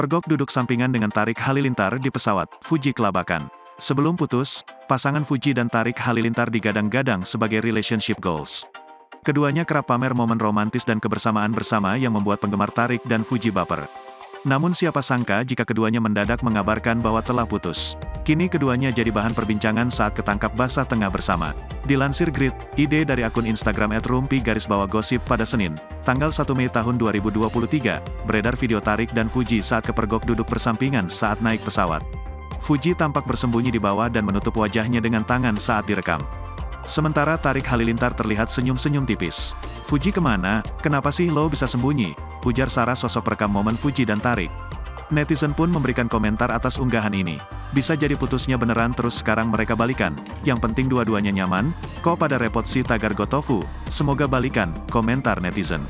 Pergok duduk sampingan dengan Tarik Halilintar di pesawat, Fuji kelabakan. Sebelum putus, pasangan Fuji dan Tarik Halilintar digadang-gadang sebagai relationship goals. Keduanya kerap pamer momen romantis dan kebersamaan bersama yang membuat penggemar Tarik dan Fuji baper. Namun siapa sangka jika keduanya mendadak mengabarkan bahwa telah putus. Kini keduanya jadi bahan perbincangan saat ketangkap basah tengah bersama. Dilansir Grid, ide dari akun Instagram @rumpi_gosip pada Senin, tanggal 1 Mei tahun 2023, beredar video Tarik dan Fuji saat kepergok duduk bersampingan saat naik pesawat. Fuji tampak bersembunyi di bawah dan menutup wajahnya dengan tangan saat direkam. Sementara Tarik Halilintar terlihat senyum-senyum tipis. "Fuji kemana? Kenapa sih lo bisa sembunyi?" ujar Sarah sosok perekam momen Fuji dan Tarik. Netizen pun memberikan komentar atas unggahan ini. "Bisa jadi putusnya beneran terus sekarang mereka balikan. Yang penting dua-duanya nyaman, kok pada repot sih tagar gotofu. Semoga balikan," komentar netizen.